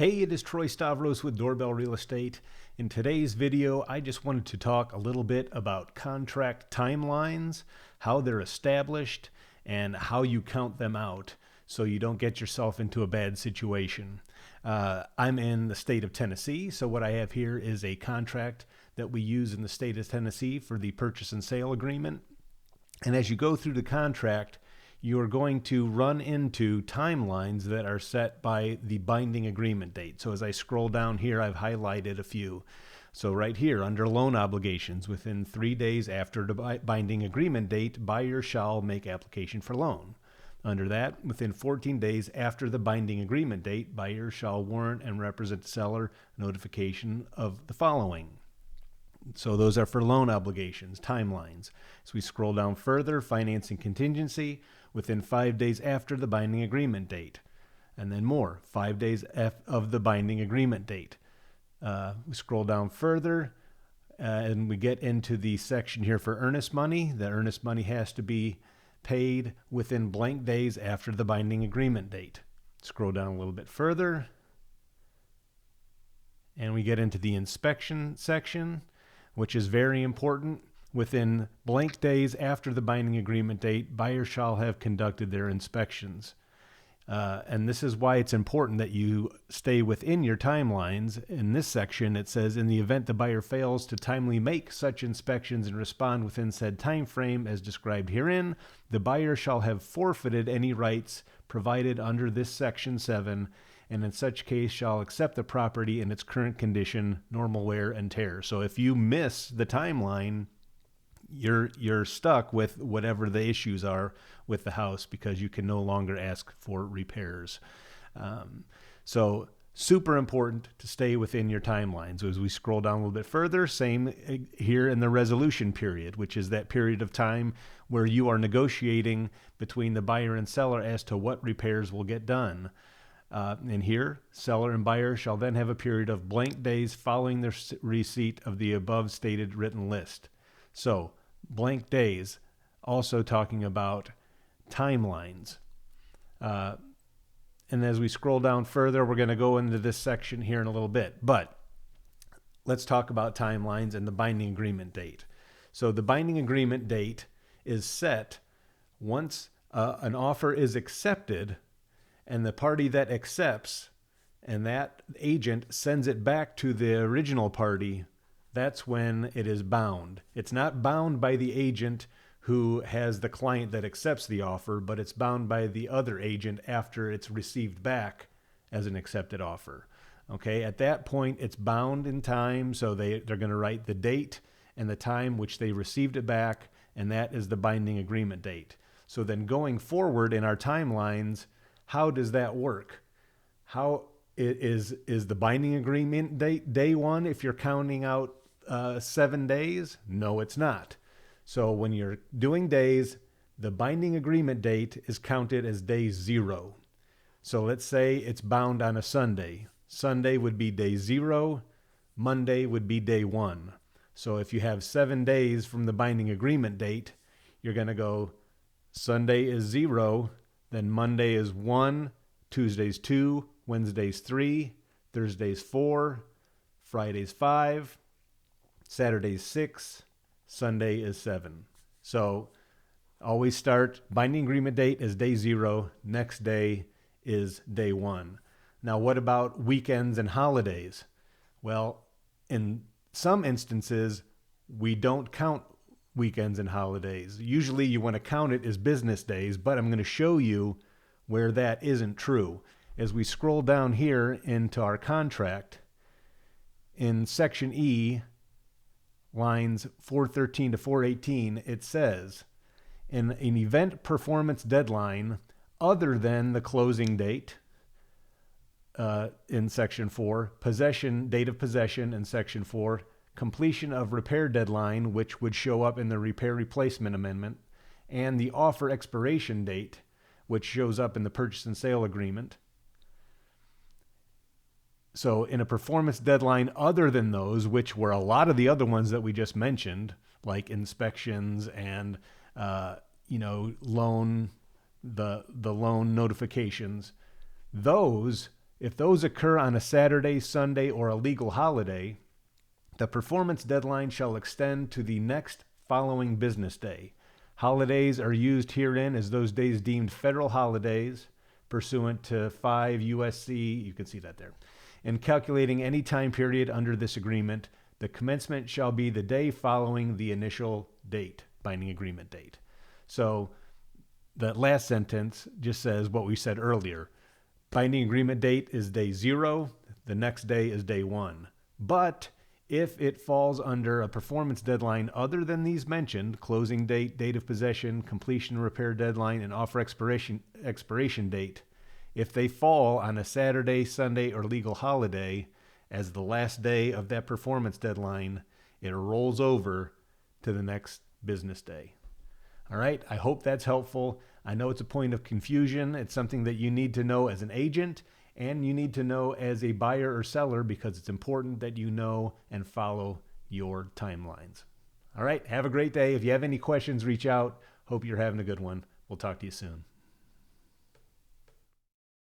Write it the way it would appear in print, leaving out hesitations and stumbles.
Hey, it is Troy Stavros with Doorbell Real Estate. In today's video, I just wanted to talk a little bit about contract timelines, how they're established, and how you count them out so you don't get yourself into a bad situation. I'm in the state of Tennessee, so what I have here is a contract that we use in the state of Tennessee for the purchase and sale agreement. And as you go through the contract, you are going to run into timelines that are set by the binding agreement date. So as I scroll down here, I've highlighted a few. So right here, under loan obligations, within 3 days after the binding agreement date, buyer shall make application for loan. Under that, within 14 days after the binding agreement date, buyer shall warrant and represent seller notification of the following. So those are for loan obligations, timelines. So we scroll down further, financing contingency, within 5 days after the binding agreement date. And then more, 5 days of the binding agreement date. We scroll down further, and we get into the section here for earnest money. The earnest money has to be paid within blank days after the binding agreement date. Scroll down a little bit further, and we get into the inspection section, which is very important. Within blank days after the binding agreement date, buyer shall have conducted their inspections. And this is why it's important that you stay within your timelines. In this section, it says, in the event the buyer fails to timely make such inspections and respond within said time frame as described herein, the buyer shall have forfeited any rights provided under this section 7, and in such case shall accept the property in its current condition, normal wear and tear. So if you miss the timeline, you're stuck with whatever the issues are with the house because you can no longer ask for repairs. So super important to stay within your timelines. As we scroll down a little bit further, same here in the resolution period, which is that period of time where you are negotiating between the buyer and seller as to what repairs will get done. And here, seller and buyer shall then have a period of blank days following the receipt of the above stated written list. So, blank days, also talking about timelines. And as we scroll down further, we're going to go into this section here in a little bit. But let's talk about timelines and the binding agreement date. So the binding agreement date is set once an offer is accepted, and the party that accepts and that agent sends it back to the original party. That's when it is bound. It's not bound by the agent who has the client that accepts the offer, but it's bound by the other agent after it's received back as an accepted offer. Okay, at that point, it's bound in time, so they're going to write the date and the time which they received it back, and that is the binding agreement date. So then going forward in our timelines, how does that work? How is the binding agreement date day one if you're counting out 7 days? No, it's not. So when you're doing days, the binding agreement date is counted as day 0. So let's say it's bound on a Sunday. Sunday would be day 0. Monday would be day 1. So if you have 7 days from the binding agreement date, you're going to go Sunday is 0, then Monday is 1, Tuesday's 2, Wednesday's 3, Thursday's 4, Friday's 5, Saturday's 6, Sunday is 7. So always start, binding agreement date is day 0, next day is day 1. Now what about weekends and holidays? Well, in some instances, we don't count weekends and holidays. Usually you want to count it as business days, but I'm going to show you where that isn't true. As we scroll down here into our contract, in section E, lines 413 to 418, it says, in an event performance deadline other than the closing date, in section 4, possession, date of possession in section 4, completion of repair deadline, which would show up in the repair replacement amendment, and the offer expiration date, which shows up in the purchase and sale agreement. So in a performance deadline other than those, which were a lot of the other ones that we just mentioned, like inspections and loan, the loan notifications, those If those occur on a Saturday, Sunday, or a legal holiday, the performance deadline shall extend to the next following business day. Holidays are used herein as those days deemed federal holidays pursuant to 5 U.S.C., you can see that there. In calculating any time period under this agreement, the commencement shall be the day following the initial date, binding agreement date. So that last sentence just says what we said earlier. Binding agreement date is day 0, the next day is day 1. But if it falls under a performance deadline other than these mentioned, closing date, date of possession, completion repair deadline, and offer expiration date, if they fall on a Saturday, Sunday, or legal holiday as the last day of that performance deadline, it rolls over to the next business day. All right, I hope that's helpful. I know it's a point of confusion. It's something that you need to know as an agent and you need to know as a buyer or seller because it's important that you know and follow your timelines. All right, have a great day. If you have any questions, reach out. Hope you're having a good one. We'll talk to you soon.